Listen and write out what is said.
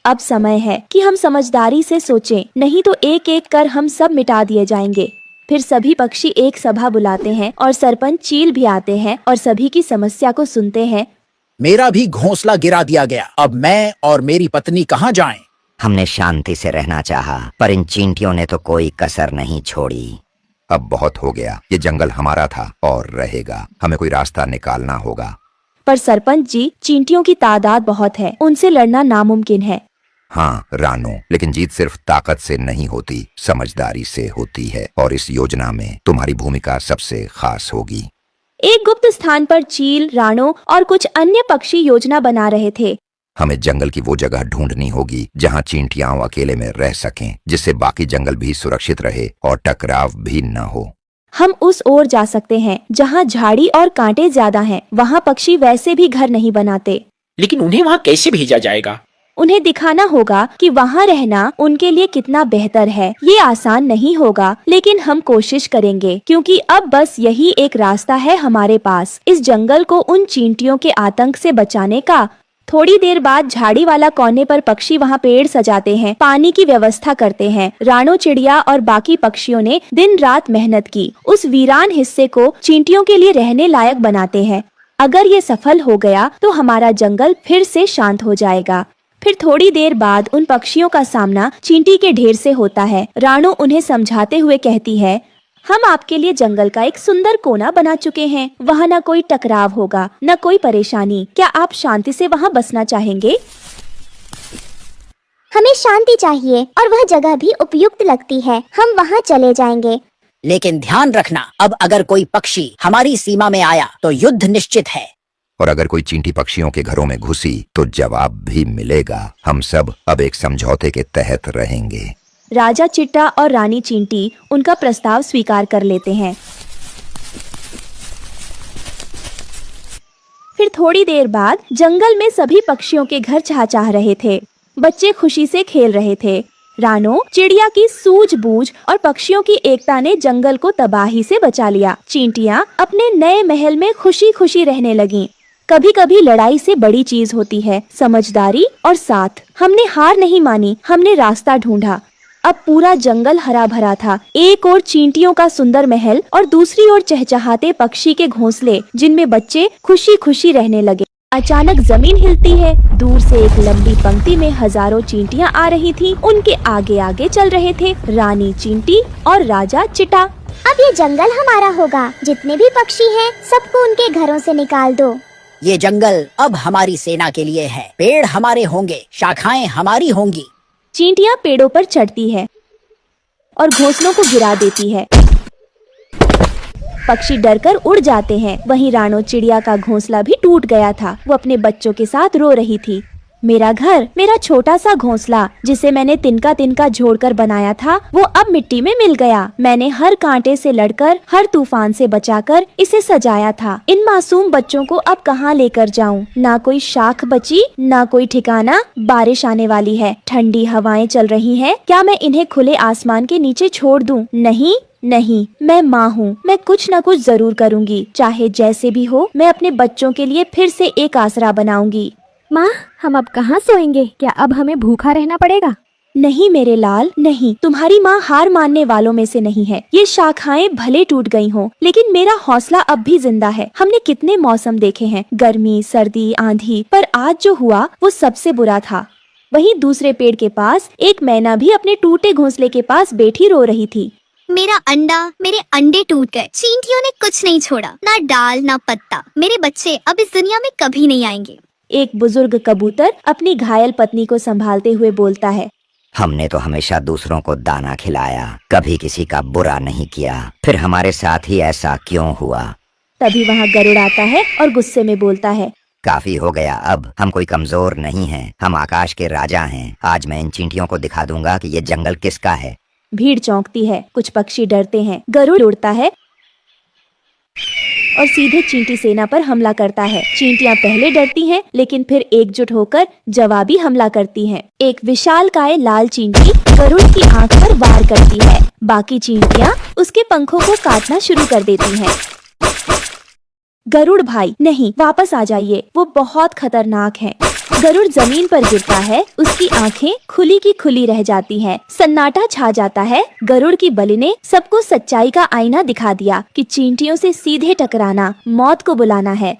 अब समय है कि हम समझदारी से सोचें, नहीं तो एक एक कर हम सब मिटा दिए जाएंगे। फिर सभी पक्षी एक सभा बुलाते हैं और सरपंच चील भी आते हैं और सभी की समस्या को सुनते हैं। मेरा भी घोंसला गिरा दिया गया, अब मैं और मेरी पत्नी कहाँ जाएं? हमने शांति से रहना चाहा, पर इन चींटियों ने तो कोई कसर नहीं छोड़ी। अब बहुत हो गया, ये जंगल हमारा था और रहेगा, हमें कोई रास्ता निकालना होगा। पर सरपंच जी, चींटियों की तादाद बहुत है, उनसे लड़ना नामुमकिन है। हाँ रानो, लेकिन जीत सिर्फ ताकत से नहीं होती, समझदारी से होती है, और इस योजना में तुम्हारी भूमिका सबसे खास होगी। एक गुप्त स्थान पर चील, रानो और कुछ अन्य पक्षी योजना बना रहे थे। हमें जंगल की वो जगह ढूंढनी होगी जहाँ चींटियां अकेले में रह सकें, जिससे बाकी जंगल भी सुरक्षित रहे और टकराव भी न हो। हम उस ओर जा सकते हैं जहाँ झाड़ी और कांटे ज्यादा हैं। वहाँ पक्षी वैसे भी घर नहीं बनाते। लेकिन उन्हें वहाँ कैसे भेजा जाएगा? उन्हें दिखाना होगा कि वहाँ रहना उनके लिए कितना बेहतर है। ये आसान नहीं होगा, लेकिन हम कोशिश करेंगे, क्योंकि अब बस यही एक रास्ता है हमारे पास, इस जंगल को उन चींटियों के आतंक से बचाने का। थोड़ी देर बाद झाड़ी वाला कोने पर पक्षी वहाँ पेड़ सजाते हैं, पानी की व्यवस्था करते हैं। रानो चिड़िया और बाकी पक्षियों ने दिन रात मेहनत की, उस वीरान हिस्से को चींटियों के लिए रहने लायक बनाते हैं। अगर ये सफल हो गया तो हमारा जंगल फिर से शांत हो जाएगा। फिर थोड़ी देर बाद उन पक्षियों का सामना चींटी के ढेर से होता है। रानो उन्हें समझाते हुए कहती है, हम आपके लिए जंगल का एक सुंदर कोना बना चुके हैं। वहाँ न कोई टकराव होगा, न कोई परेशानी। क्या आप शांति से वहाँ बसना चाहेंगे? हमें शांति चाहिए और वह जगह भी उपयुक्त लगती है। हम वहाँ चले जाएंगे। लेकिन ध्यान रखना, अब अगर कोई पक्षी हमारी सीमा में आया तो युद्ध निश्चित है। और अगर कोई चींटी पक्षियों के घरों में घुसी तो जवाब भी मिलेगा। हम सब अब एक समझौते के तहत रहेंगे। राजा चिट्टा और रानी चींटी उनका प्रस्ताव स्वीकार कर लेते हैं। फिर थोड़ी देर बाद जंगल में सभी पक्षियों के घर चहचहा रहे थे। बच्चे खुशी से खेल रहे थे। रानो चिड़िया की सूझबूझ और पक्षियों की एकता ने जंगल को तबाही से बचा लिया। चींटियां अपने नए महल में खुशी खुशी रहने लगीं। कभी कभी लड़ाई से बड़ी चीज होती है समझदारी और साथ। हमने हार नहीं मानी, हमने रास्ता ढूंढा। अब पूरा जंगल हरा भरा था। एक ओर चींटियों का सुंदर महल और दूसरी ओर चहचहाते पक्षी के घोंसले, जिनमें बच्चे खुशी खुशी रहने लगे। अचानक जमीन हिलती है। दूर से एक लंबी पंक्ति में हजारों चींटियां आ रही थीं। उनके आगे आगे चल रहे थे रानी चींटी और राजा चिट्टा। अब ये जंगल हमारा होगा। जितने भी पक्षी हैं, सबको उनके घरों से निकाल दो। ये जंगल अब हमारी सेना के लिए है। पेड़ हमारे होंगे, शाखाएं हमारी होंगी। चींटियां पेड़ों पर चढ़ती है और घोंसलों को गिरा देती है। पक्षी डरकर उड़ जाते हैं। वहीं रानो चिड़िया का घोंसला भी टूट गया था। वो अपने बच्चों के साथ रो रही थी। मेरा घर, मेरा छोटा सा घोंसला, जिसे मैंने तिनका तिनका जोड़कर बनाया था, वो अब मिट्टी में मिल गया। मैंने हर कांटे से लड़कर, हर तूफान से बचाकर इसे सजाया था। इन मासूम बच्चों को अब कहाँ लेकर जाऊं? ना कोई शाख बची, ना कोई ठिकाना। बारिश आने वाली है, ठंडी हवाएं चल रही हैं। क्या मैं इन्हें खुले आसमान के नीचे छोड़ दूं? नहीं नहीं, मैं माँ हूँ, मैं कुछ न कुछ जरूर करूँगी। चाहे जैसे भी हो, मैं अपने बच्चों के लिए फिर से एक आसरा बनाऊंगी। माँ, हम अब कहाँ सोएंगे? क्या अब हमें भूखा रहना पड़ेगा? नहीं मेरे लाल, नहीं। तुम्हारी माँ हार मानने वालों में से नहीं है। ये शाखाएं भले टूट गई हों, लेकिन मेरा हौसला अब भी जिंदा है। हमने कितने मौसम देखे हैं, गर्मी, सर्दी, आंधी, पर आज जो हुआ वो सबसे बुरा था। वहीं दूसरे पेड़ के पास एक मैना भी अपने टूटे घोंसले के पास बैठी रो रही थी। मेरे अंडे टूट गए। चींटियों ने कुछ नहीं छोड़ा, ना डाल ना पत्ता। मेरे बच्चे अब इस दुनिया में कभी नहीं आएंगे। एक बुजुर्ग कबूतर अपनी घायल पत्नी को संभालते हुए बोलता है, हमने तो हमेशा दूसरों को दाना खिलाया, कभी किसी का बुरा नहीं किया, फिर हमारे साथ ही ऐसा क्यों हुआ? तभी वहाँ गरुड़ आता है और गुस्से में बोलता है, काफी हो गया। अब हम कोई कमजोर नहीं हैं, हम आकाश के राजा हैं। आज मैं इन चींटियों को दिखा दूंगा कि ये जंगल किसका है। भीड़ चौंकती है, कुछ पक्षी डरते हैं। गरुड़ उड़ता है और सीधे चींटी सेना पर हमला करता है। चींटियां पहले डरती हैं, लेकिन फिर एकजुट होकर जवाबी हमला करती हैं। एक विशालकाय लाल चींटी गरुड़ की आंख पर वार करती है। बाकी चींटियां उसके पंखों को काटना शुरू कर देती हैं। गरुड़ भाई नहीं, वापस आ जाइए, वो बहुत खतरनाक है। गरुड़ जमीन पर गिरता है, उसकी आंखें खुली की खुली रह जाती हैं। सन्नाटा छा जाता है। गरुड़ की बलि ने सबको सच्चाई का आईना दिखा दिया कि चींटियों से सीधे टकराना मौत को बुलाना है।